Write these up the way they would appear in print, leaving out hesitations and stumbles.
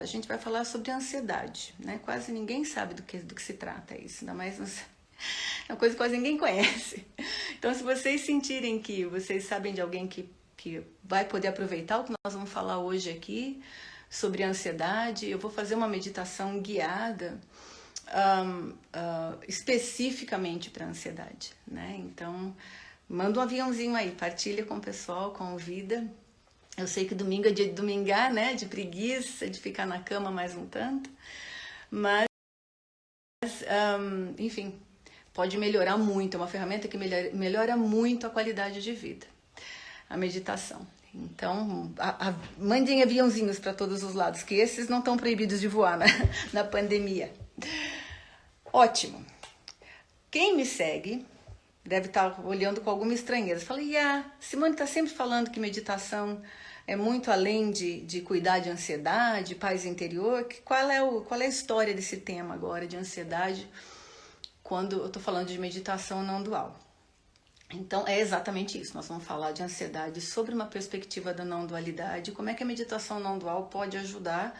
A gente vai falar sobre ansiedade, né? Quase ninguém sabe do que se trata isso, ainda mais é uma coisa que quase ninguém conhece. Então, se vocês sentirem que vocês sabem de alguém que vai poder aproveitar o que nós vamos falar hoje aqui sobre ansiedade, eu vou fazer uma meditação guiada especificamente para ansiedade, né? Então, manda um aviãozinho aí, partilha com o pessoal, convida. Eu sei que domingo é dia de domingar, né? De preguiça, de ficar na cama mais um tanto. Mas, enfim, pode melhorar muito. É uma ferramenta que melhora muito a qualidade de vida. A meditação. Então, mandem aviãozinhos para todos os lados, que esses não estão proibidos de voar na pandemia. Ótimo. Quem me segue deve estar olhando com alguma estranheza. Falei, Simone está sempre falando que meditação é muito além de cuidar de ansiedade, paz interior. Qual é a história desse tema agora de ansiedade quando eu estou falando de meditação não dual? Então, é exatamente isso. Nós vamos falar de ansiedade sobre uma perspectiva da não dualidade. Como é que a meditação não dual pode ajudar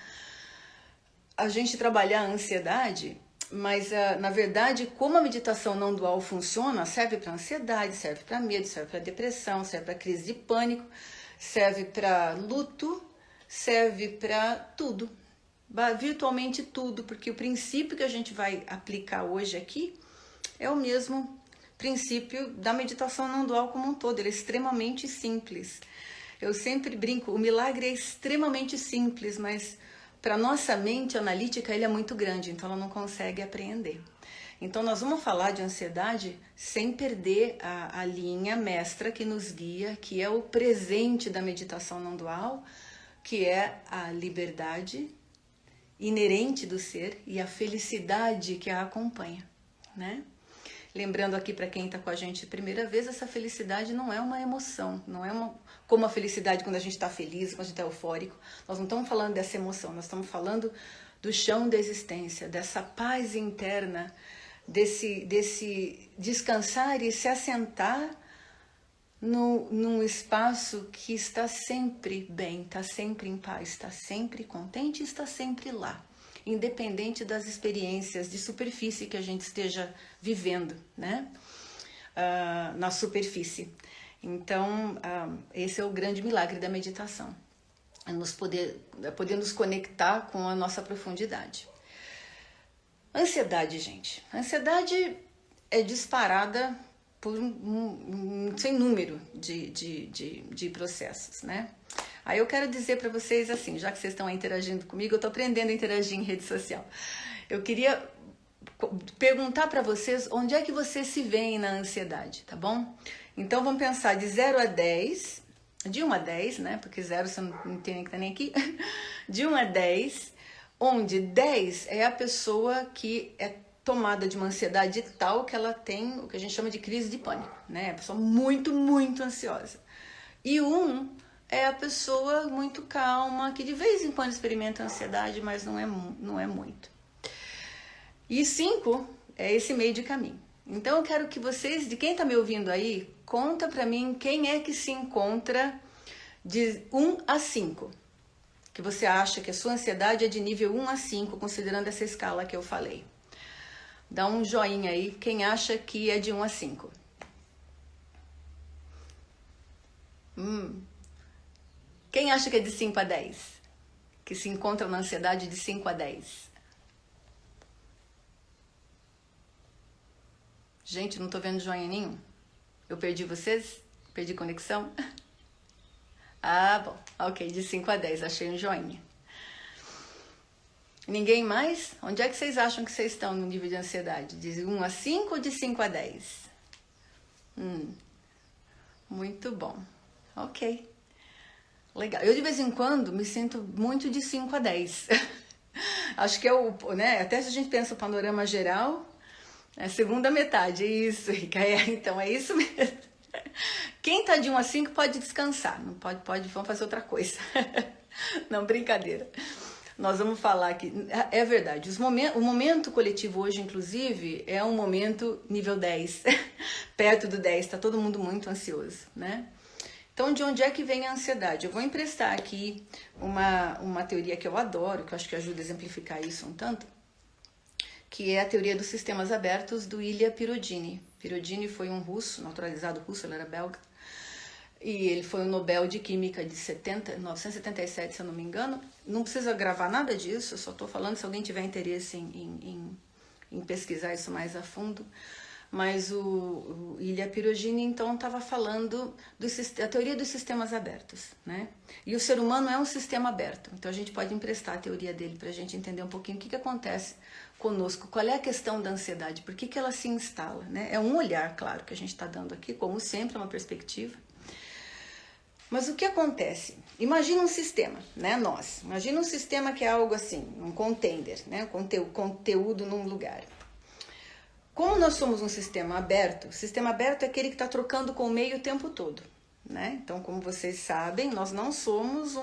a gente trabalhar a ansiedade? Mas, na verdade, como a meditação não dual funciona, serve para ansiedade, serve para medo, serve para depressão, serve para crise de pânico, serve para luto, serve para tudo, virtualmente tudo, porque o princípio que a gente vai aplicar hoje aqui é o mesmo princípio da meditação não dual como um todo. Ele é extremamente simples. Eu sempre brinco, o milagre é extremamente simples, mas para nossa mente analítica ele é muito grande, então ela não consegue apreender. Então nós vamos falar de ansiedade sem perder a linha mestra que nos guia, que é o presente da meditação não dual, que é a liberdade inerente do ser e a felicidade que a acompanha, né? Lembrando aqui para quem está com a gente a primeira vez, essa felicidade não é uma emoção, não é como a felicidade quando a gente está feliz, quando a gente está eufórico. Nós não estamos falando dessa emoção, nós estamos falando do chão da existência, dessa paz interna, desse descansar e se assentar num espaço que está sempre bem, está sempre em paz, está sempre contente, está sempre lá, independente das experiências de superfície que a gente esteja vivendo, né? Na superfície. Então, esse é o grande milagre da meditação, é poder nos conectar com a nossa profundidade. Ansiedade, gente. Ansiedade é disparada por um sem número de processos, né? Aí eu quero dizer para vocês assim, já que vocês estão interagindo comigo, eu estou aprendendo a interagir em rede social. Eu queria perguntar para vocês onde é que vocês se veem na ansiedade, tá bom? Então vamos pensar de 0 a 10, de 1 a 10, né? Porque 0 você não tem que estar nem aqui. De 1 a 10, onde 10 é a pessoa que é tomada de uma ansiedade tal que ela tem o que a gente chama de crise de pânico, né? A pessoa muito, muito ansiosa. E 1 é a pessoa muito calma, que de vez em quando experimenta ansiedade, mas não é muito. E 5 é esse meio de caminho. Então eu quero que vocês, de quem está me ouvindo aí, conta para mim quem é que se encontra de 1 a 5. Que você acha que a sua ansiedade é de nível 1 a 5, considerando essa escala que eu falei. Dá um joinha aí, quem acha que é de 1 a 5. Quem acha que é de 5 a 10? Que se encontra na ansiedade de 5 a 10? Gente, não tô vendo joinha nenhum. Eu perdi vocês? Perdi conexão? Bom. Ok, de 5 a 10, achei um joinha. Ninguém mais? Onde é que vocês acham que vocês estão no nível de ansiedade? De 1 a 5 ou de 5 a 10? Muito bom. Ok. Legal. Eu, de vez em quando, me sinto muito de 5 a 10. Acho que é né? Até se a gente pensa o panorama geral, é a segunda metade. Isso, Rica. Então, é isso mesmo. Quem tá de 1 a 5 pode descansar. Não pode, vamos fazer outra coisa. Não, brincadeira. Nós vamos falar aqui. É verdade. O momento coletivo hoje, inclusive, é um momento nível 10. Perto do 10. Tá todo mundo muito ansioso, né? Então, Então, de onde é que vem a ansiedade? Eu vou emprestar aqui uma teoria que eu adoro, que eu acho que ajuda a exemplificar isso um tanto, que é a teoria dos sistemas abertos do Ilya Pirodini. Pirodini foi um russo, naturalizado russo, ele era belga, e ele foi o Nobel de Química de 1977, se eu não me engano. Não precisa gravar nada disso, eu só estou falando se alguém tiver interesse em pesquisar isso mais a fundo. Mas o Ilya Pirodini, então, estava falando da teoria dos sistemas abertos, né? E o ser humano é um sistema aberto, então a gente pode emprestar a teoria dele para a gente entender um pouquinho o que acontece conosco, qual é a questão da ansiedade, por que ela se instala, né? É um olhar, claro, que a gente está dando aqui, como sempre, uma perspectiva. Mas o que acontece? Imagina um sistema, né? Imagina um sistema que é algo assim, um container, né? Conteúdo num lugar. Como nós somos um sistema aberto, o sistema aberto é aquele que está trocando com o meio o tempo todo, né? Então, como vocês sabem, nós não somos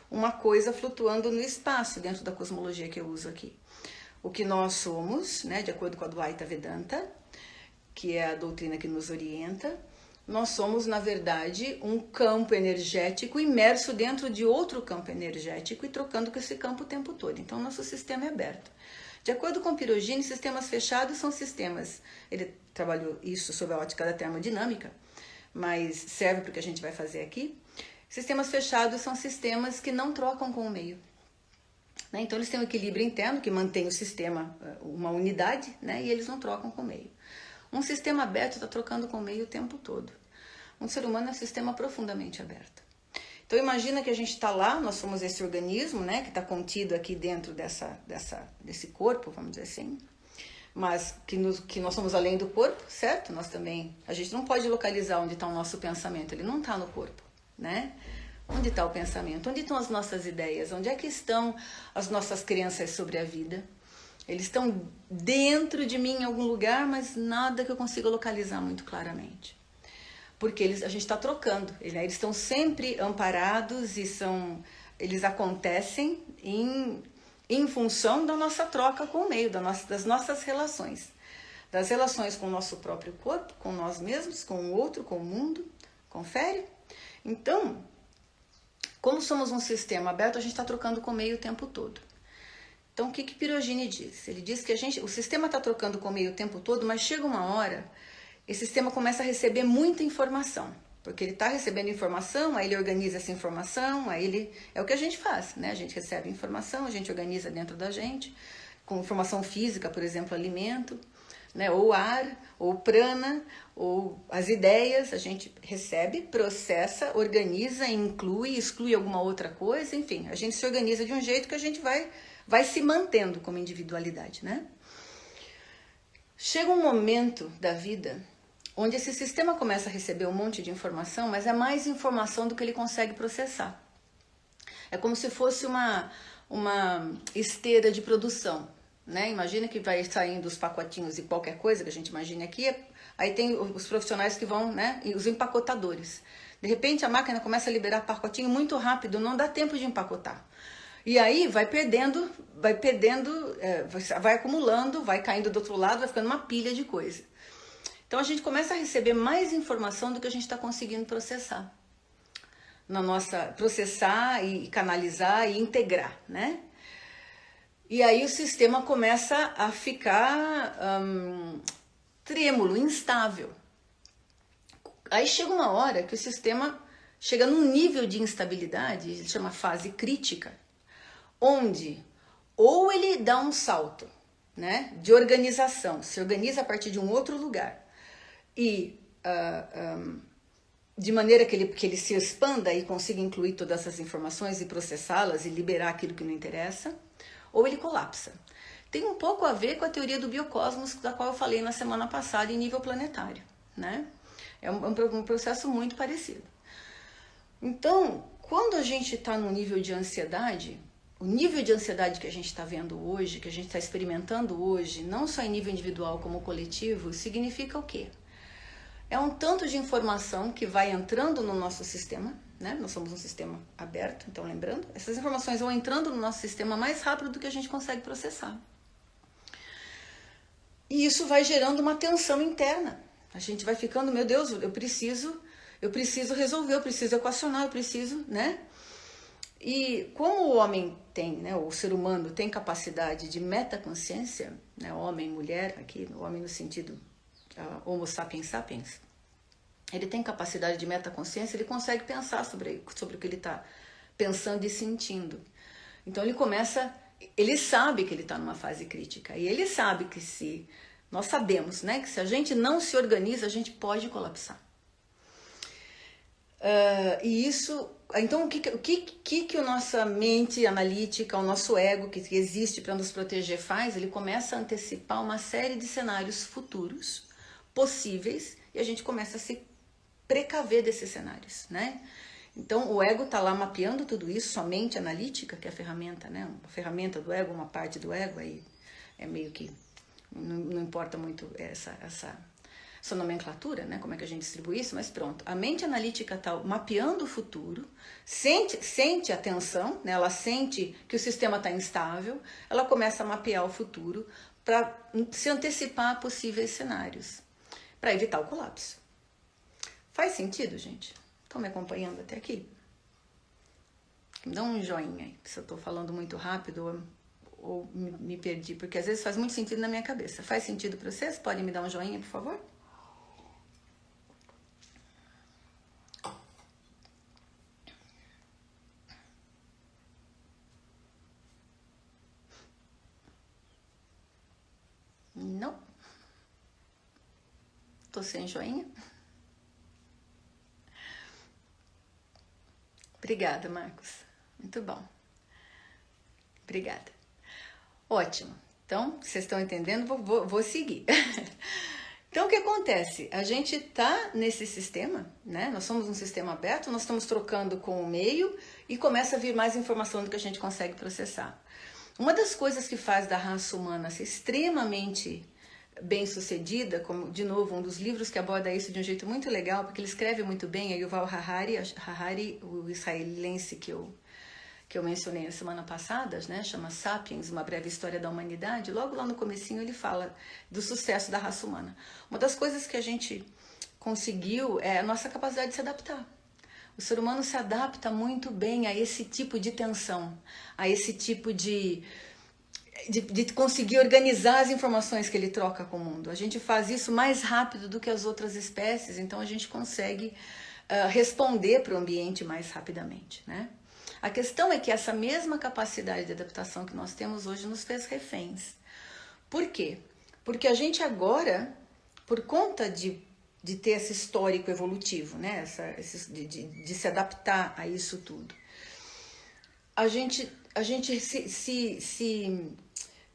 uma coisa flutuando no espaço dentro da cosmologia que eu uso aqui. O que nós somos, né, de acordo com a Advaita Vedanta, que é a doutrina que nos orienta, nós somos, na verdade, um campo energético imerso dentro de outro campo energético e trocando com esse campo o tempo todo. Então, nosso sistema é aberto. De acordo com Pirodini, sistemas fechados são sistemas... Ele trabalhou isso sob a ótica da termodinâmica, mas serve para o que a gente vai fazer aqui. Sistemas fechados são sistemas que não trocam com o meio. Né? Então, eles têm um equilíbrio interno que mantém o sistema, uma unidade, né? E eles não trocam com o meio. Um sistema aberto está trocando com o meio o tempo todo. Um ser humano é um sistema profundamente aberto. Então imagina que a gente está lá, nós somos esse organismo, né, que está contido aqui dentro desse corpo, vamos dizer assim, mas que nós somos além do corpo, certo? Nós também, a gente não pode localizar onde está o nosso pensamento, ele não está no corpo, né? Onde está o pensamento? Onde estão as nossas ideias? Onde é que estão as nossas crenças sobre a vida? Eles estão dentro de mim em algum lugar, mas nada que eu consiga localizar muito claramente. Porque a gente está trocando, eles estão sempre amparados e eles acontecem em função da nossa troca com o meio, das nossas relações. Das relações com o nosso próprio corpo, com nós mesmos, com o outro, com o mundo. Confere? Então, como somos um sistema aberto, a gente está trocando com o meio o tempo todo. Então, o que Pirodini diz? Ele diz que o sistema está trocando com o meio o tempo todo, mas chega uma hora, esse sistema começa a receber muita informação. Porque ele está recebendo informação, aí ele organiza essa informação, é o que a gente faz, né? A gente recebe informação, a gente organiza dentro da gente, com informação física, por exemplo, alimento, né? Ou ar, ou prana, ou as ideias, a gente recebe, processa, organiza, inclui, exclui alguma outra coisa, enfim, a gente se organiza de um jeito que a gente vai se mantendo como individualidade, né? Chega um momento da vida onde esse sistema começa a receber um monte de informação, mas é mais informação do que ele consegue processar. É como se fosse uma esteira de produção, né? Imagina que vai saindo os pacotinhos de qualquer coisa que a gente imagine aqui, aí tem os profissionais que vão, né? E os empacotadores. De repente a máquina começa a liberar pacotinho muito rápido, não dá tempo de empacotar. E aí vai acumulando, vai caindo do outro lado, vai ficando uma pilha de coisa. Então a gente começa a receber mais informação do que a gente está conseguindo processar. Processar e canalizar e integrar, né? E aí o sistema começa a ficar trêmulo, instável. Aí chega uma hora que o sistema chega num nível de instabilidade, ele chama fase crítica, onde ou ele dá um salto, né, de organização, se organiza a partir de um outro lugar e de maneira que ele se expanda e consiga incluir todas essas informações e processá-las e liberar aquilo que não interessa, ou ele colapsa. Tem um pouco a ver com a teoria do biocosmos, da qual eu falei na semana passada em nível planetário, né? É um processo muito parecido. Então, quando a gente está num nível de ansiedade, o nível de ansiedade que a gente está vendo hoje, que a gente está experimentando hoje, não só em nível individual como coletivo, significa o quê? É um tanto de informação que vai entrando no nosso sistema, né? Nós somos um sistema aberto, então lembrando, essas informações vão entrando no nosso sistema mais rápido do que a gente consegue processar. E isso vai gerando uma tensão interna. A gente vai ficando, meu Deus, Eu preciso resolver, eu preciso equacionar, eu preciso, né? E como o homem tem, né, o ser humano tem capacidade de metaconsciência, né, homem, mulher, aqui, o homem no sentido Homo sapiens sapiens, ele tem capacidade de metaconsciência, ele consegue pensar sobre o que ele está pensando e sentindo. Então ele sabe que ele está numa fase crítica, e ele sabe que nós sabemos, né, que se a gente não se organiza, a gente pode colapsar. E isso, então o que a nossa mente analítica, o nosso ego que existe para nos proteger faz? Ele começa a antecipar uma série de cenários futuros possíveis e a gente começa a se precaver desses cenários, né? Então o ego está lá mapeando tudo isso, sua mente analítica, que é a ferramenta, né? Uma ferramenta do ego, uma parte do ego, aí é meio que não importa muito essa nomenclatura, né? Como é que a gente distribui isso, mas pronto. A mente analítica está mapeando o futuro, sente a tensão, né? Ela sente que o sistema está instável, ela começa a mapear o futuro para se antecipar a possíveis cenários, para evitar o colapso. Faz sentido, gente? Estão me acompanhando até aqui? Me dá um joinha aí, se eu estou falando muito rápido ou me perdi, porque às vezes faz muito sentido na minha cabeça. Faz sentido para vocês? Podem me dar um joinha, por favor? Não. Tô sem joinha. Obrigada, Marcos. Muito bom. Obrigada. Ótimo. Então, vocês estão entendendo? Vou seguir. Então, o que acontece? A gente tá nesse sistema, né? Nós somos um sistema aberto, nós estamos trocando com o meio e começa a vir mais informação do que a gente consegue processar. Uma das coisas que faz da raça humana ser extremamente bem-sucedida, como, de novo, um dos livros que aborda isso de um jeito muito legal, porque ele escreve muito bem, é Yuval Harari, o israelense que eu mencionei na semana passada, né, chama Sapiens, Uma Breve História da Humanidade. Logo lá no comecinho ele fala do sucesso da raça humana. Uma das coisas que a gente conseguiu é a nossa capacidade de se adaptar. O ser humano se adapta muito bem a esse tipo de tensão, a esse tipo de conseguir organizar as informações que ele troca com o mundo. A gente faz isso mais rápido do que as outras espécies, então a gente consegue responder para o ambiente mais rapidamente, né? A questão é que essa mesma capacidade de adaptação que nós temos hoje nos fez reféns. Por quê? Porque a gente agora, por conta de ter esse histórico evolutivo, né? De se adaptar a isso tudo, a gente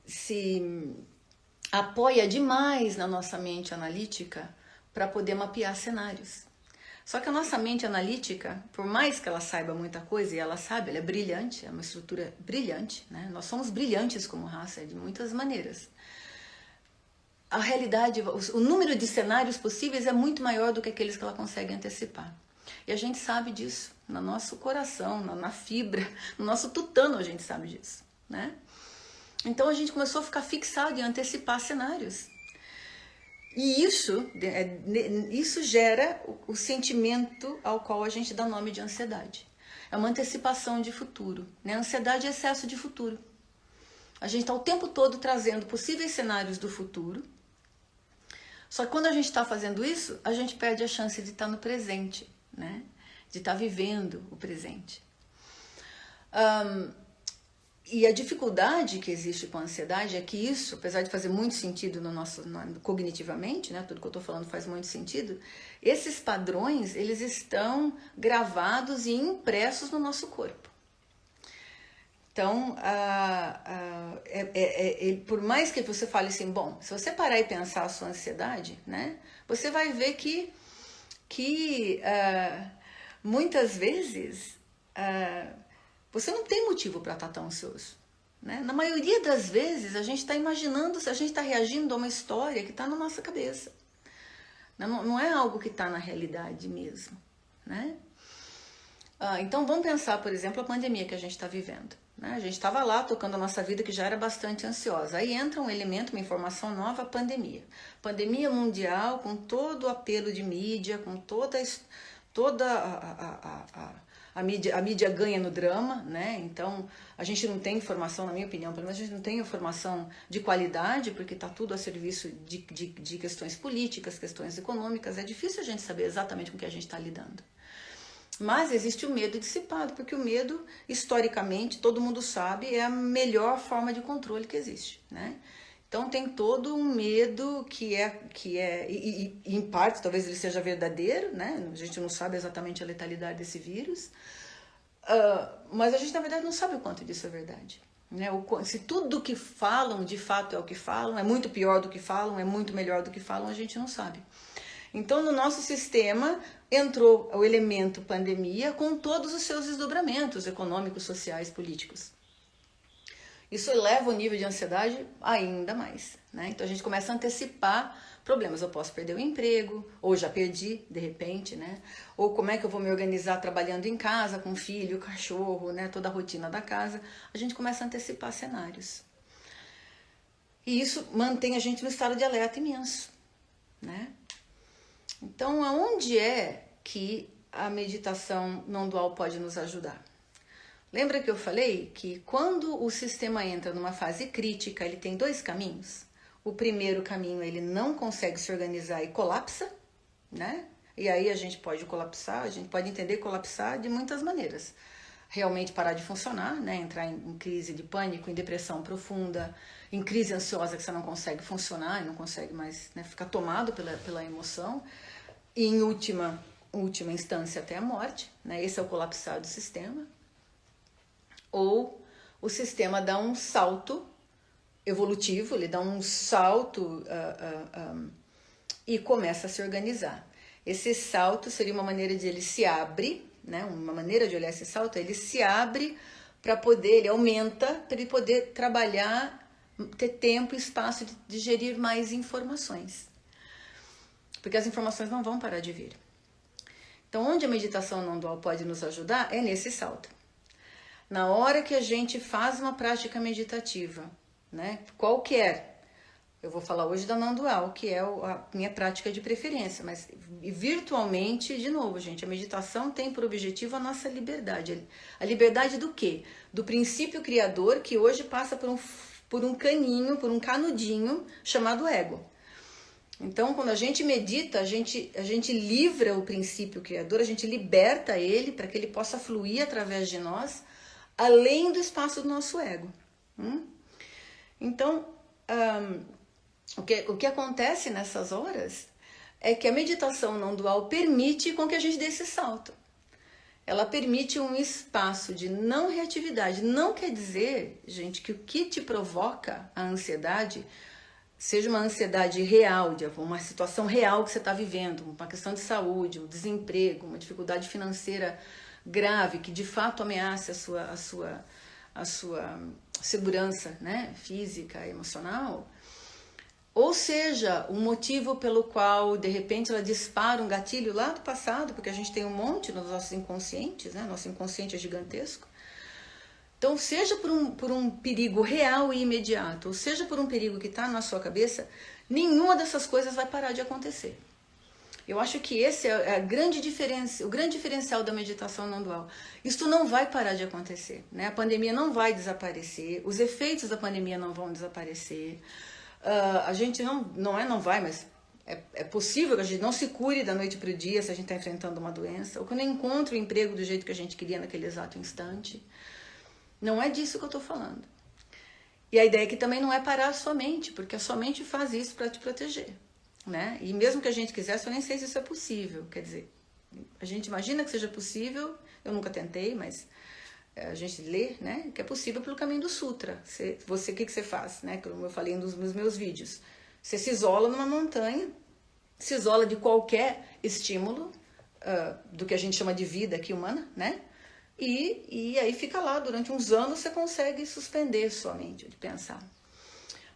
se apoia demais na nossa mente analítica para poder mapear cenários. Só que a nossa mente analítica, por mais que ela saiba muita coisa, e ela sabe, ela é brilhante, é uma estrutura brilhante, né? Nós somos brilhantes como raça, de muitas maneiras. A realidade, o número de cenários possíveis é muito maior do que aqueles que ela consegue antecipar. E a gente sabe disso, no nosso coração, na fibra, no nosso tutano a gente sabe disso, né? Então a gente começou a ficar fixado em antecipar cenários. E isso gera o sentimento ao qual a gente dá nome de ansiedade. É uma antecipação de futuro, né? Ansiedade é excesso de futuro. A gente está o tempo todo trazendo possíveis cenários do futuro. Só que quando a gente está fazendo isso, a gente perde a chance de estar no presente, né? De estar vivendo o presente. E a dificuldade que existe com a ansiedade é que isso, apesar de fazer muito sentido cognitivamente, né, tudo que eu estou falando faz muito sentido, esses padrões, eles estão gravados e impressos no nosso corpo. Então, por mais que você fale assim, bom, se você parar e pensar a sua ansiedade, né, você vai ver que muitas vezes você não tem motivo para estar tão ansioso, né? Na maioria das vezes a gente está imaginando, a gente está reagindo a uma história que está na nossa cabeça. Não é algo que está na realidade mesmo, né? Então vamos pensar, por exemplo, a pandemia que a gente está vivendo, né? A gente estava lá tocando a nossa vida que já era bastante ansiosa. Aí entra um elemento, uma informação nova, a pandemia. Pandemia mundial, com todo o apelo de mídia, com toda toda a mídia ganha no drama, né? Então, a gente não tem informação, na minha opinião, pelo menos a gente não tem informação de qualidade, porque está tudo a serviço de questões políticas, questões econômicas. É difícil a gente saber exatamente com o que a gente está lidando. Mas existe o medo dissipado, porque o medo, historicamente, todo mundo sabe, é a melhor forma de controle que existe, né? Então tem todo um medo e em parte talvez ele seja verdadeiro, né? A gente não sabe exatamente a letalidade desse vírus, mas a gente na verdade não sabe o quanto disso é verdade, né? Se tudo que falam de fato é o que falam, é muito pior do que falam, é muito melhor do que falam, a gente não sabe. Então no nosso sistema entrou o elemento pandemia com todos os seus desdobramentos econômicos, sociais, políticos. Isso eleva o nível de ansiedade ainda mais, né? Então a gente começa a antecipar problemas. Eu posso perder o emprego, ou já perdi, de repente, né? Ou como é que eu vou me organizar trabalhando em casa, com filho, cachorro, né? Toda a rotina da casa. A gente começa a antecipar cenários. E isso mantém a gente no estado de alerta imenso, né? Então, aonde é que a meditação não dual pode nos ajudar? Lembra que eu falei que quando o sistema entra numa fase crítica, ele tem dois caminhos. O primeiro caminho, ele não consegue se organizar e colapsa, né? E aí a gente pode colapsar, a gente pode entender colapsar de muitas maneiras. Realmente parar de funcionar, né? Entrar em crise de pânico, em depressão profunda, em crise ansiosa que você não consegue funcionar e não consegue mais, né, ficar tomado pela emoção. E em última instância até a morte, né? Esse é o colapsar do sistema. Ou o sistema dá um salto evolutivo, ele dá um salto e começa a se organizar. Esse salto seria uma maneira de ele se abre, né? Uma maneira de olhar esse salto, ele se abre para poder, ele aumenta para ele poder trabalhar, ter tempo e espaço de gerir mais informações. Porque as informações não vão parar de vir. Então, onde a meditação não dual pode nos ajudar é nesse salto. Na hora que a gente faz uma prática meditativa, né, qualquer, eu vou falar hoje da não dual, que é a minha prática de preferência, mas virtualmente, de novo, gente, a meditação tem por objetivo a nossa liberdade. A liberdade do quê? Do princípio criador que hoje passa por um caninho, por um canudinho chamado ego. Então, quando a gente medita, a gente livra o princípio criador, a gente liberta ele para que ele possa fluir através de nós, além do espaço do nosso ego. Então, o que acontece nessas horas é que a meditação não dual permite com que a gente dê esse salto. Ela permite um espaço de não reatividade. Não quer dizer, gente, que o que te provoca a ansiedade seja uma ansiedade real, de uma situação real que você está vivendo, uma questão de saúde, um desemprego, uma dificuldade financeira grave que de fato ameace a sua segurança, né, física, emocional, ou seja, um motivo pelo qual de repente ela dispara um gatilho lá do passado, porque a gente tem um monte nos nossos inconscientes, né, nosso inconsciente é gigantesco. Então, seja por um perigo real e imediato, ou seja por um perigo que está na sua cabeça, nenhuma dessas coisas vai parar de acontecer. Eu acho que esse é o grande diferencial da meditação não dual. Isso não vai parar de acontecer, né? A pandemia não vai desaparecer, os efeitos da pandemia não vão desaparecer. A gente não vai, mas é possível que a gente não se cure da noite para o dia se a gente está enfrentando uma doença, ou que não encontre o emprego do jeito que a gente queria naquele exato instante. Não é disso que eu estou falando. E a ideia aqui também não é parar a sua mente, porque a sua mente faz isso para te proteger, né? E mesmo que a gente quisesse, eu nem sei se isso é possível. Quer dizer, a gente imagina que seja possível, eu nunca tentei, mas a gente lê, né, que é possível pelo caminho do Sutra. O que você faz, né? Como eu falei nos meus vídeos. Você se isola numa montanha, se isola de qualquer estímulo do que a gente chama de vida aqui humana, né? E aí fica lá, durante uns anos você consegue suspender sua mente de pensar.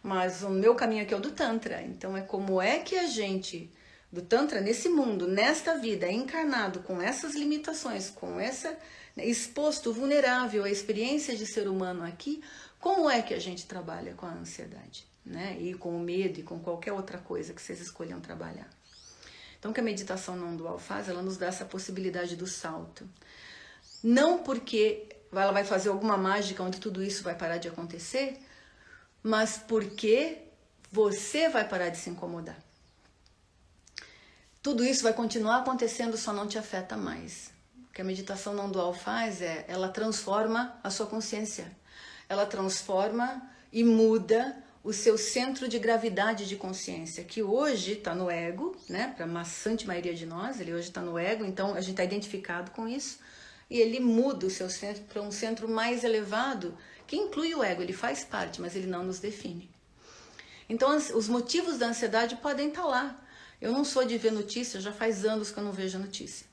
Mas o meu caminho aqui é o do Tantra, então é como é que a gente, do Tantra, nesse mundo, nesta vida, é encarnado com essas limitações, com essa, né, exposto, vulnerável à experiência de ser humano aqui, como é que a gente trabalha com a ansiedade, né? E com o medo e com qualquer outra coisa que vocês escolham trabalhar. Então, o que a meditação não dual faz, ela nos dá essa possibilidade do salto. Não porque ela vai fazer alguma mágica onde tudo isso vai parar de acontecer, mas porque você vai parar de se incomodar. Tudo isso vai continuar acontecendo, só não te afeta mais. O que a meditação não dual faz é, ela transforma a sua consciência. Ela transforma e muda o seu centro de gravidade de consciência, que hoje está no ego, né? Para a maçante maioria de nós, ele hoje está no ego, então a gente está identificado com isso, e ele muda o seu centro para um centro mais elevado, que inclui o ego, ele faz parte, mas ele não nos define. Então, os motivos da ansiedade podem estar lá. Eu não sou de ver notícia, já faz anos que eu não vejo notícia.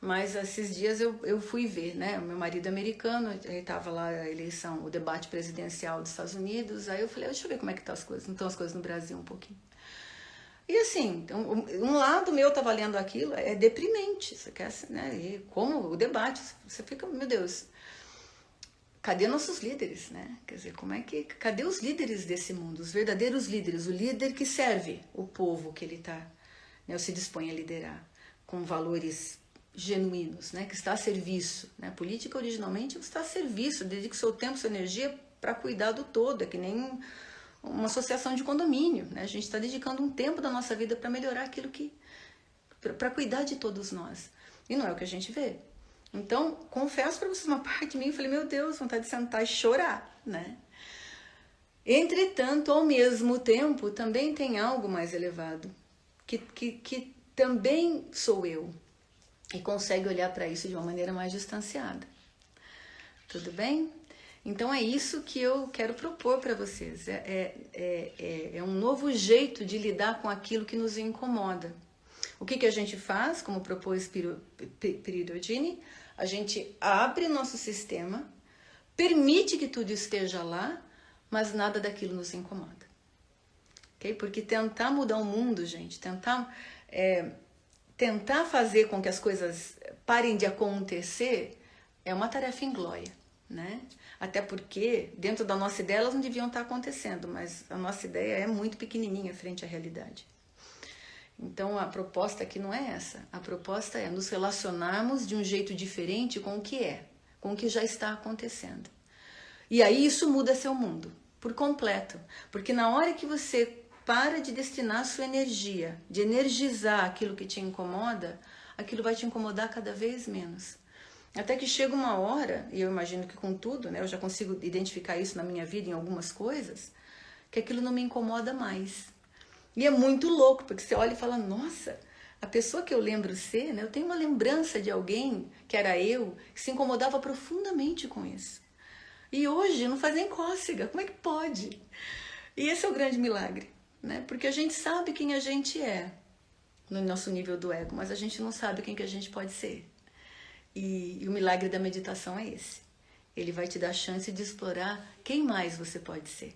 Mas esses dias eu fui ver, né? O meu marido é americano, aí estava lá a eleição, o debate presidencial dos Estados Unidos. Aí eu falei, deixa eu ver como é que estão as coisas. Não estão as coisas no Brasil um pouquinho. E assim, um lado meu estava lendo aquilo, é deprimente. Você quer, né? E como o debate, você fica, meu Deus, cadê nossos líderes, né? Quer dizer, cadê os líderes desse mundo, os verdadeiros líderes, o líder que serve o povo que ele tá, né, se dispõe a liderar, com valores genuínos, né, que está a serviço, né? A política originalmente está a serviço, dedica o seu tempo, sua energia para cuidar do todo, é que nem uma associação de condomínio, né? A gente está dedicando um tempo da nossa vida para melhorar aquilo para cuidar de todos nós, e não é o que a gente vê. Então, confesso para vocês, uma parte de mim, eu falei, meu Deus, vontade de sentar e chorar, né? Entretanto, ao mesmo tempo, também tem algo mais elevado, que também sou eu, e consegue olhar para isso de uma maneira mais distanciada. Tudo bem? Então é isso que eu quero propor para vocês. É um novo jeito de lidar com aquilo que nos incomoda. O que a gente faz, como propôs Piridodini? A gente abre nosso sistema, permite que tudo esteja lá, mas nada daquilo nos incomoda. Okay? Porque tentar mudar o mundo, gente, tentar fazer com que as coisas parem de acontecer é uma tarefa inglória, né? Até porque dentro da nossa ideia elas não deviam estar acontecendo, mas a nossa ideia é muito pequenininha frente à realidade. Então a proposta aqui não é essa, a proposta é nos relacionarmos de um jeito diferente com o que é, com o que já está acontecendo. E aí isso muda seu mundo, por completo, porque na hora que você para de destinar sua energia, de energizar aquilo que te incomoda, aquilo vai te incomodar cada vez menos. Até que chega uma hora, e eu imagino que com tudo, né, eu já consigo identificar isso na minha vida em algumas coisas, que aquilo não me incomoda mais. E é muito louco, porque você olha e fala, nossa, a pessoa que eu lembro ser, né, eu tenho uma lembrança de alguém, que era eu, que se incomodava profundamente com isso. E hoje não faz nem cócega, como é que pode? E esse é o grande milagre, né? Porque a gente sabe quem a gente é no nosso nível do ego, mas a gente não sabe quem que a gente pode ser. E o milagre da meditação é esse. Ele vai te dar a chance de explorar quem mais você pode ser,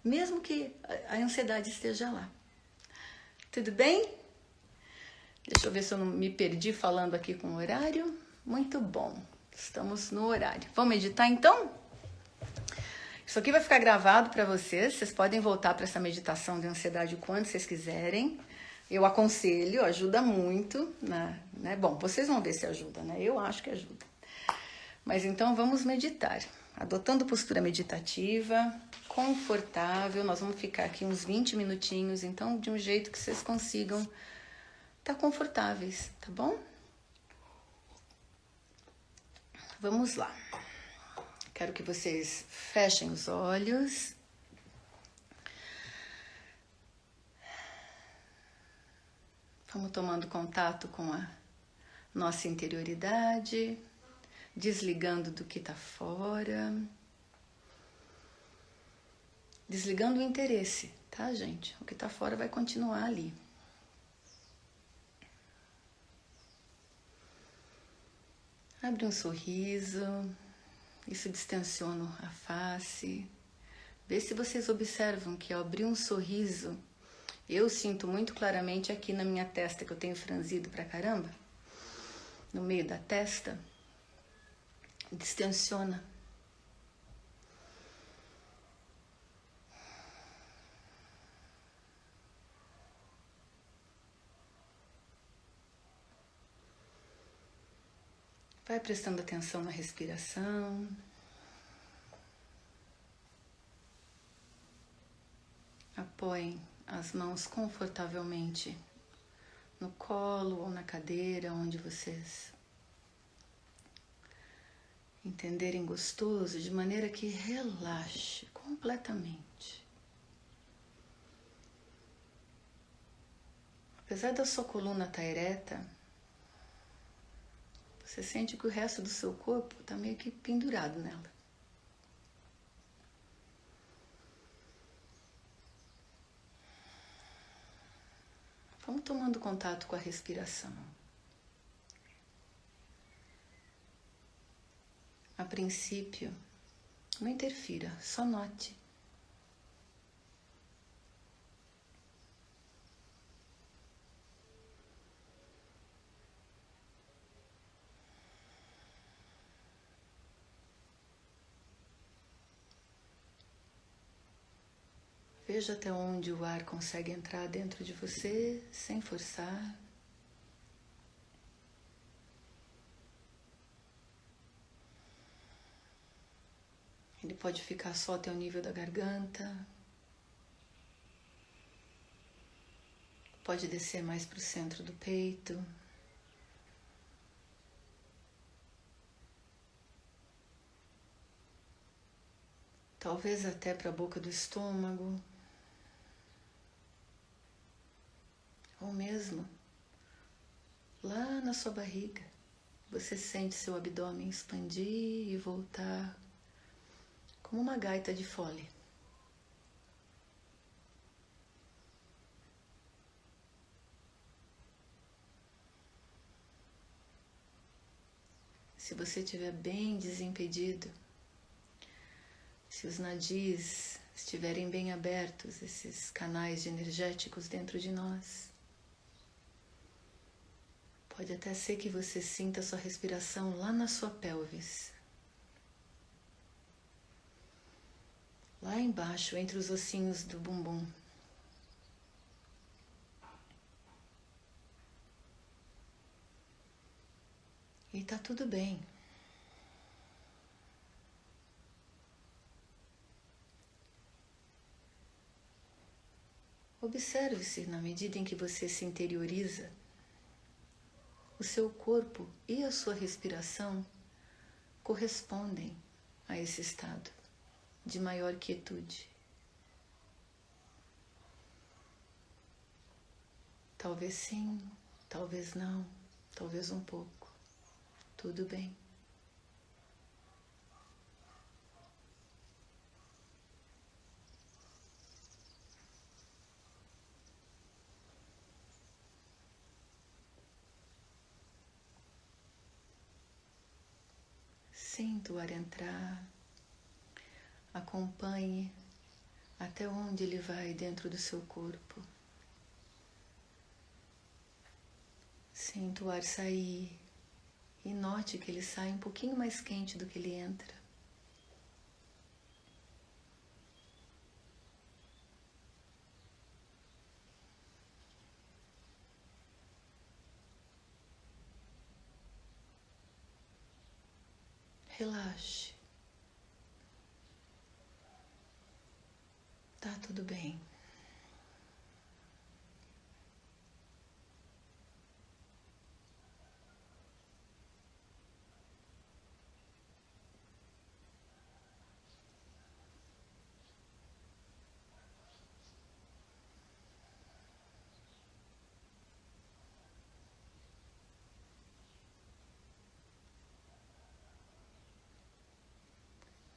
mesmo que a ansiedade esteja lá. Tudo bem? Deixa eu ver se eu não me perdi falando aqui com o horário. Muito bom, estamos no horário. Vamos meditar então? Isso aqui vai ficar gravado para vocês. Vocês podem voltar para essa meditação de ansiedade quando vocês quiserem. Eu aconselho, ajuda muito, né? Bom, vocês vão ver se ajuda, né? Eu acho que ajuda. Mas então vamos meditar. Adotando postura meditativa, confortável. Nós vamos ficar aqui uns 20 minutinhos, então de um jeito que vocês consigam estar confortáveis, tá bom? Vamos lá. Quero que vocês fechem os olhos. Vamos tomando contato com a nossa interioridade, desligando do que está fora, desligando o interesse, tá, gente? O que está fora vai continuar ali. Abre um sorriso, isso distensiona a face. Vê se vocês observam que ao abrir um sorriso, eu sinto muito claramente aqui na minha testa, que eu tenho franzido pra caramba, no meio da testa, distensiona. Vai prestando atenção na respiração. Apoiem as mãos confortavelmente no colo ou na cadeira, onde vocês entenderem gostoso, de maneira que relaxe completamente. Apesar da sua coluna estar ereta, você sente que o resto do seu corpo está meio que pendurado nela. Vamos tomando contato com a respiração. A princípio, não interfira, só note. Veja até onde o ar consegue entrar dentro de você sem forçar. Ele pode ficar só até o nível da garganta. Pode descer mais para o centro do peito. Talvez até para a boca do estômago. Ou mesmo lá na sua barriga. Você sente seu abdômen expandir e voltar como uma gaita de fole. Se você estiver bem desimpedido, se os nadis estiverem bem abertos, esses canais energéticos dentro de nós, pode até ser que você sinta a sua respiração lá na sua pelvis. Lá embaixo, entre os ossinhos do bumbum. E tá tudo bem. Observe-se na medida em que você se interioriza. O seu corpo e a sua respiração correspondem a esse estado de maior quietude. Talvez sim, talvez não, talvez um pouco. Tudo bem. Sinta o ar entrar, acompanhe até onde ele vai dentro do seu corpo. Sinta o ar sair e note que ele sai um pouquinho mais quente do que ele entra. Relaxe. Tá tudo bem.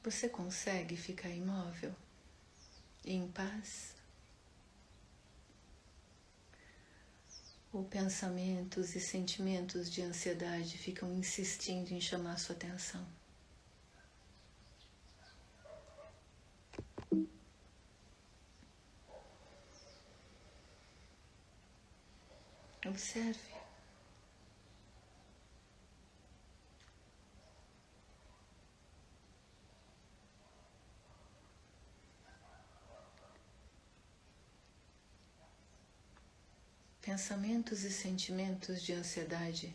Você consegue ficar imóvel e em paz? Ou pensamentos e sentimentos de ansiedade ficam insistindo em chamar sua atenção? Observe. Pensamentos e sentimentos de ansiedade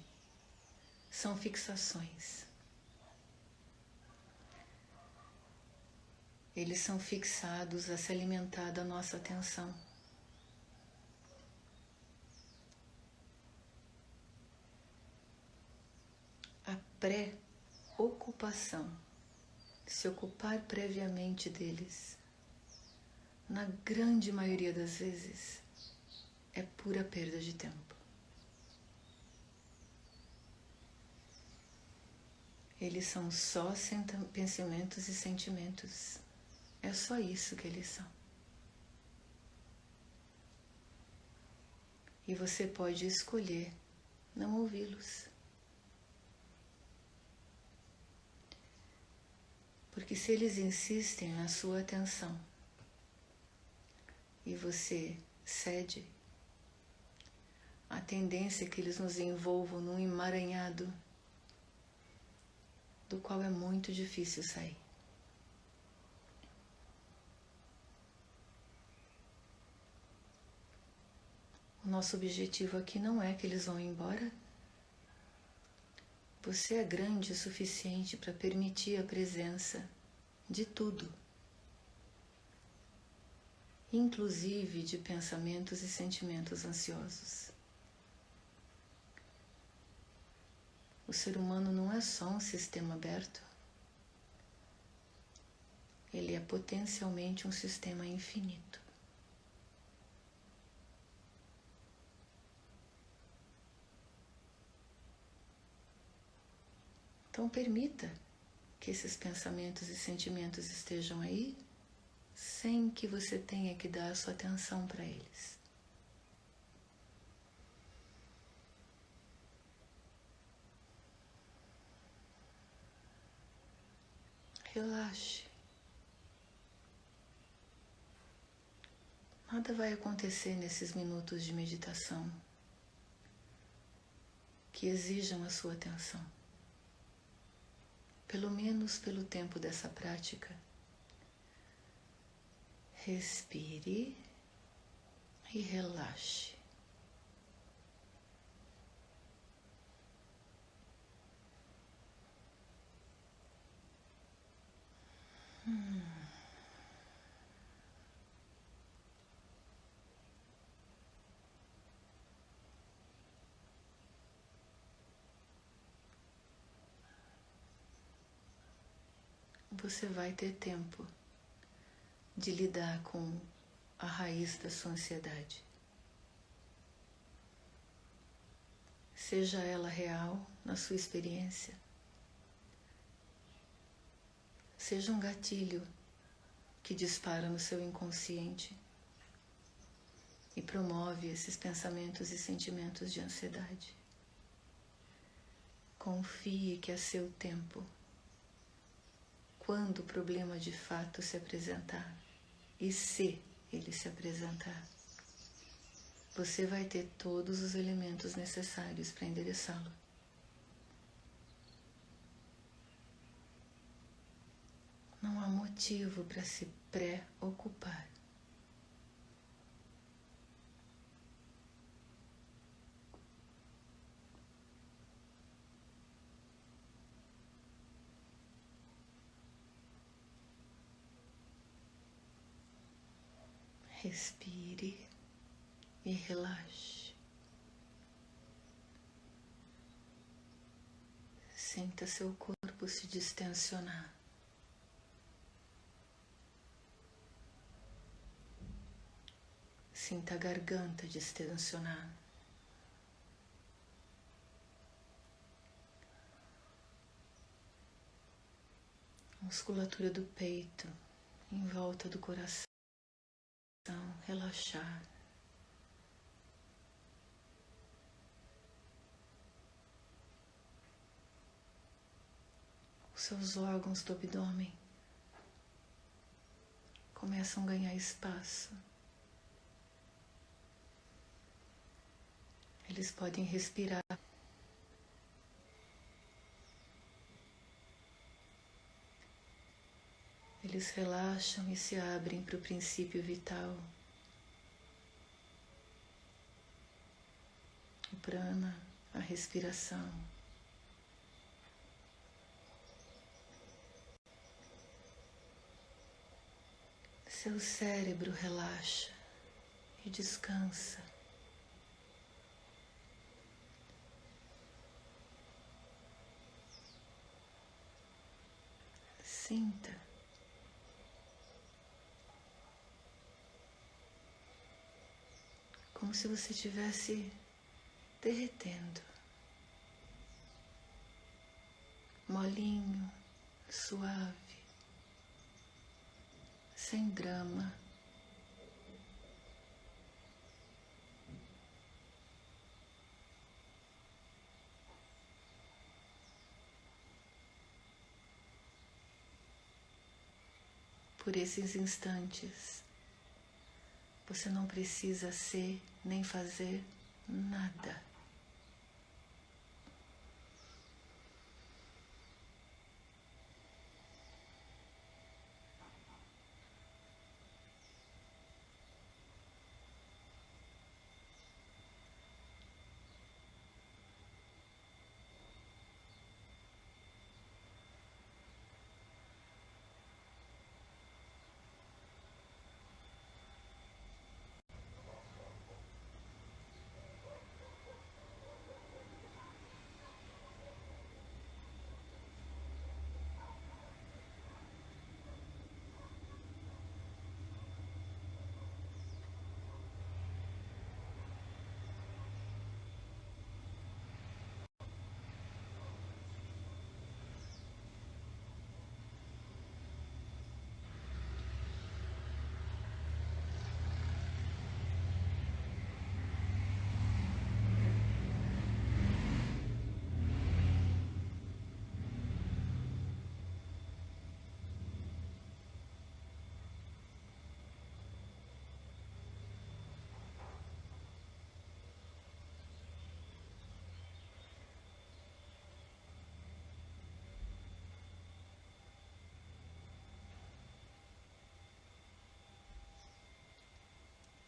são fixações. Eles são fixados a se alimentar da nossa atenção. A pré-ocupação, se ocupar previamente deles, na grande maioria das vezes, é pura perda de tempo. Eles são só pensamentos e sentimentos. É só isso que eles são. E você pode escolher não ouvi-los. Porque se eles insistem na sua atenção e você cede, a tendência é que eles nos envolvam num emaranhado do qual é muito difícil sair. O nosso objetivo aqui não é que eles vão embora. Você é grande o suficiente para permitir a presença de tudo, inclusive de pensamentos e sentimentos ansiosos. O ser humano não é só um sistema aberto, ele é potencialmente um sistema infinito. Então permita que esses pensamentos e sentimentos estejam aí, sem que você tenha que dar a sua atenção para eles. Relaxe. Nada vai acontecer nesses minutos de meditação que exijam a sua atenção. Pelo menos pelo tempo dessa prática. Respire e relaxe. Você vai ter tempo de lidar com a raiz da sua ansiedade. Seja ela real na sua experiência, seja um gatilho que dispara no seu inconsciente e promove esses pensamentos e sentimentos de ansiedade. Confie que é seu tempo. Quando o problema de fato se apresentar, e se ele se apresentar, você vai ter todos os elementos necessários para endereçá-lo. Não há motivo para se preocupar. Respire e relaxe. Sinta seu corpo se distensionar. Sinta a garganta distensionar. A musculatura do peito em volta do coração. Relaxar. Os seus órgãos do abdômen começam a ganhar espaço. Eles podem respirar. Eles relaxam e se abrem para o princípio vital. O prana, a respiração, Seu cérebro relaxa e descansa. Sinta como se você estivesse derretendo, molinho, suave, sem drama. Por esses instantes, você não precisa ser nem fazer nada.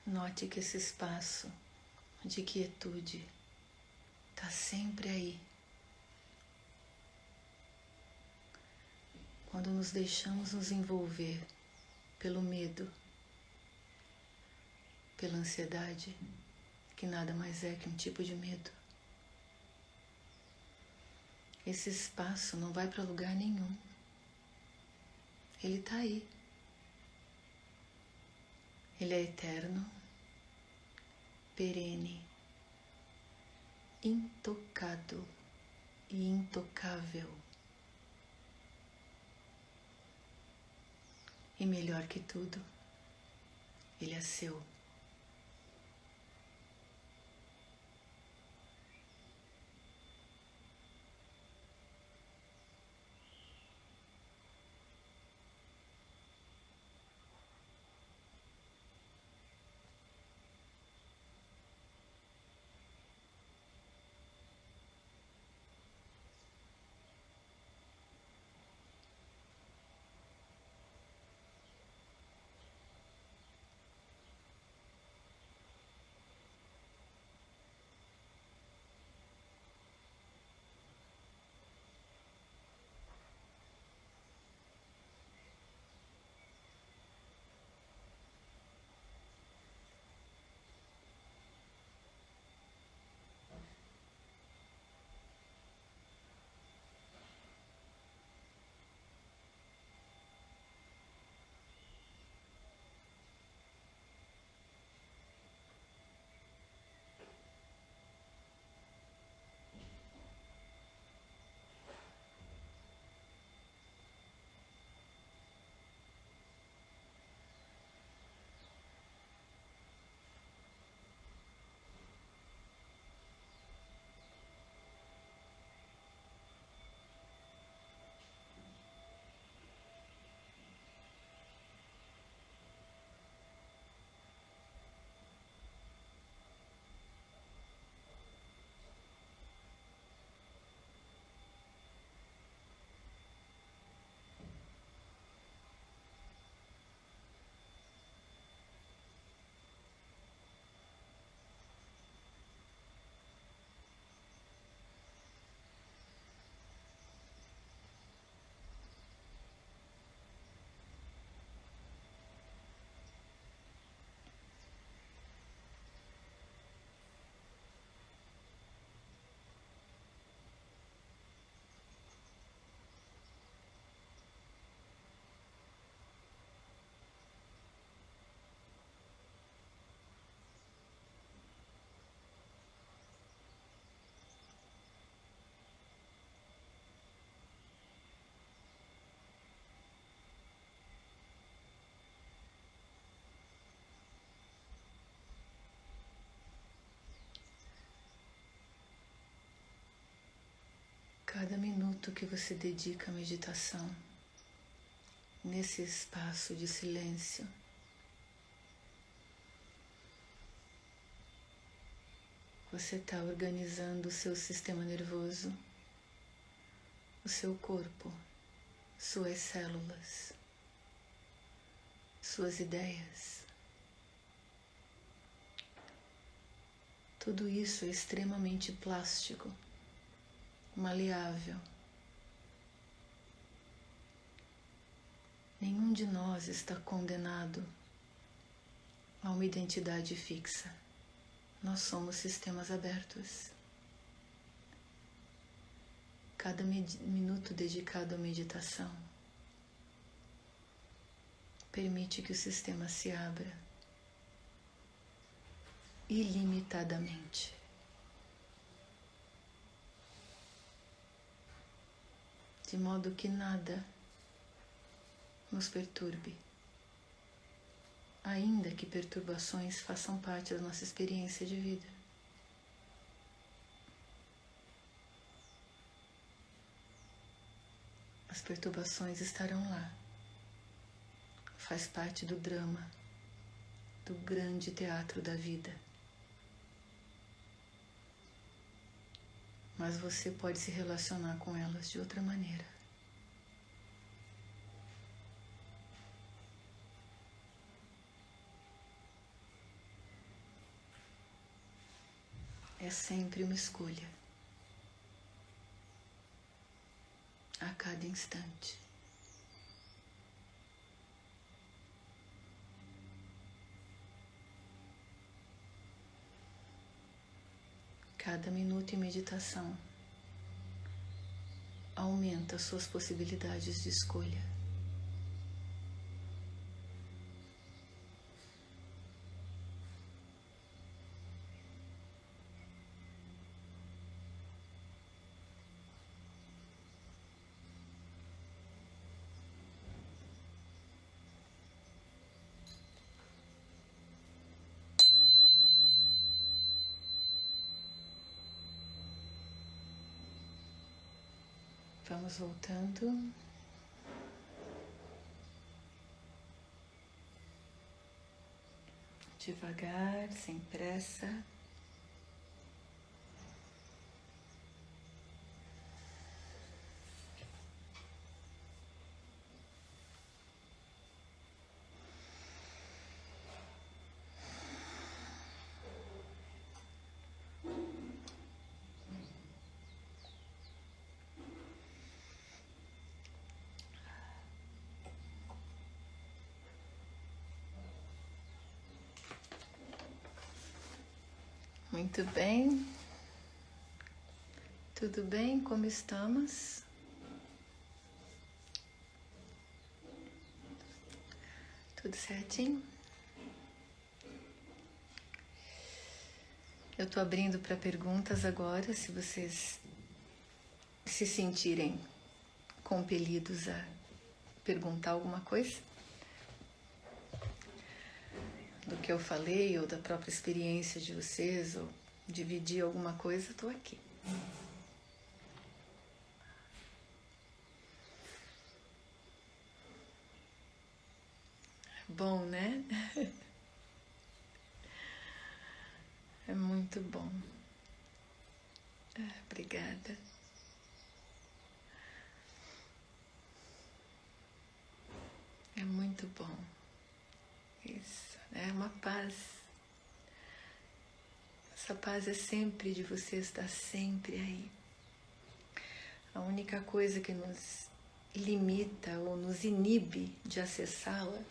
Note que esse espaço de quietude está sempre aí. Quando nos deixamos nos envolver pelo medo, pela ansiedade, que nada mais é que um tipo de medo, esse espaço não vai para lugar nenhum. Ele está aí. Ele é eterno, perene, intocado e intocável. E melhor que tudo, ele é seu. minuto que você dedica à meditação, nesse espaço de silêncio, você está organizando o seu sistema nervoso, o seu corpo, suas células, suas ideias. Tudo isso é extremamente plástico, maleável. Nenhum de nós está condenado a uma identidade fixa. Nós somos sistemas abertos. Cada minuto dedicado à meditação permite que o sistema se abra ilimitadamente. De modo que nada nos perturbe, ainda que perturbações façam parte da nossa experiência de vida. As perturbações estarão lá. Faz parte do drama, do grande teatro da vida. Mas você pode se relacionar com elas de outra maneira. É sempre uma escolha, a cada instante. Cada minuto em meditação aumenta suas possibilidades de escolha. Vamos voltando. Devagar, sem pressa. Muito bem. Tudo bem? Como estamos? Tudo certinho? Eu tô abrindo para perguntas agora, se vocês se sentirem compelidos a perguntar alguma coisa do que eu falei, ou da própria experiência de vocês, ou dividir alguma coisa, estou aqui. Bom, né? É muito bom. Obrigada. É muito bom. Isso, é uma paz. Essa paz é sempre de você estar sempre aí. A única coisa que nos limita ou nos inibe de acessá-la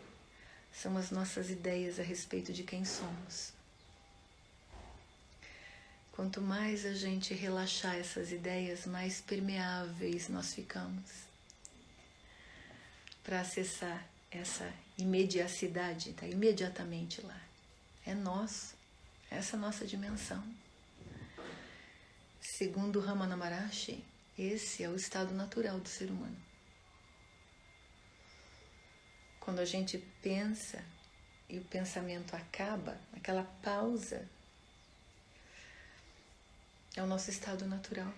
são as nossas ideias a respeito de quem somos. Quanto mais a gente relaxar essas ideias, mais permeáveis nós ficamos para acessar essa imediacidade, está imediatamente lá. É nosso, essa é a nossa dimensão. Segundo Ramana Maharshi, esse é o estado natural do ser humano. Quando a gente pensa e o pensamento acaba, aquela pausa é o nosso estado natural.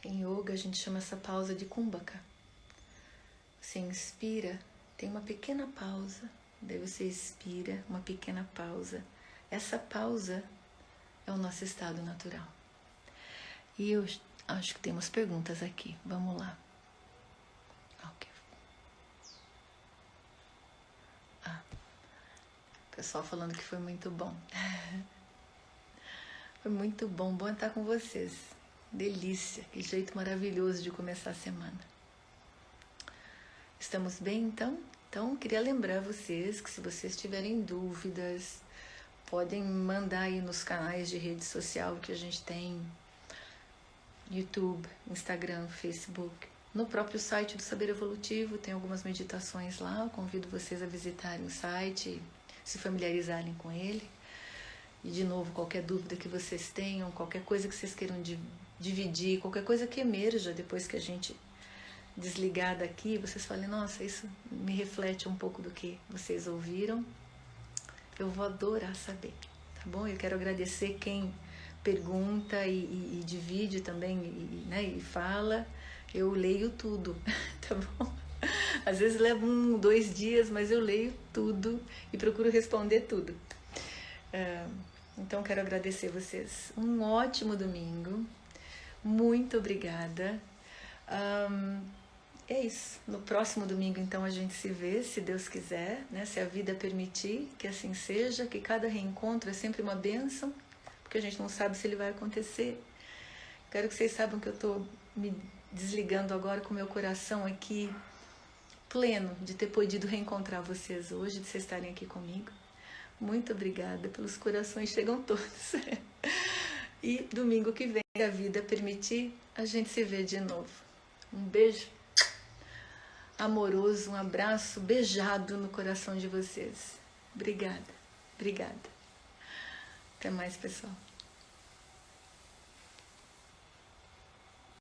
Em yoga a gente chama essa pausa de kumbhaka. Você inspira, tem uma pequena pausa, daí você expira, uma pequena pausa. Essa pausa é o nosso estado natural. E eu acho que temos perguntas aqui, vamos lá. Ok. Pessoal falando que foi muito bom. Foi muito bom estar com vocês. Delícia, que jeito maravilhoso de começar a semana. Estamos bem então? Então, queria lembrar vocês que se vocês tiverem dúvidas, podem mandar aí nos canais de rede social que a gente tem, YouTube, Instagram, Facebook. No próprio site do Saber Evolutivo tem algumas meditações lá, eu convido vocês a visitarem o site, se familiarizarem com ele. E de novo, qualquer dúvida que vocês tenham, qualquer coisa que vocês queiram dividir, qualquer coisa que emerja depois que a gente desligar daqui, vocês falem, nossa, isso me reflete um pouco do que vocês ouviram, eu vou adorar saber, tá bom? Eu quero agradecer quem pergunta e divide também, né, e fala, eu leio tudo, tá bom? Às vezes leva 1, 2 dias, mas eu leio tudo e procuro responder tudo. Então quero agradecer vocês. Um ótimo domingo. Muito obrigada. É isso. No próximo domingo, então, a gente se vê, se Deus quiser, né? Se a vida permitir, que assim seja, que cada reencontro é sempre uma bênção, porque a gente não sabe se ele vai acontecer. Quero que vocês saibam que eu estou me desligando agora com o meu coração aqui pleno de ter podido reencontrar vocês hoje, de vocês estarem aqui comigo. Muito obrigada, pelos corações chegam todos. E domingo que vem, se a vida permitir, a gente se vê de novo. Um beijo amoroso, um abraço beijado no coração de vocês. Obrigada, obrigada. Até mais, pessoal.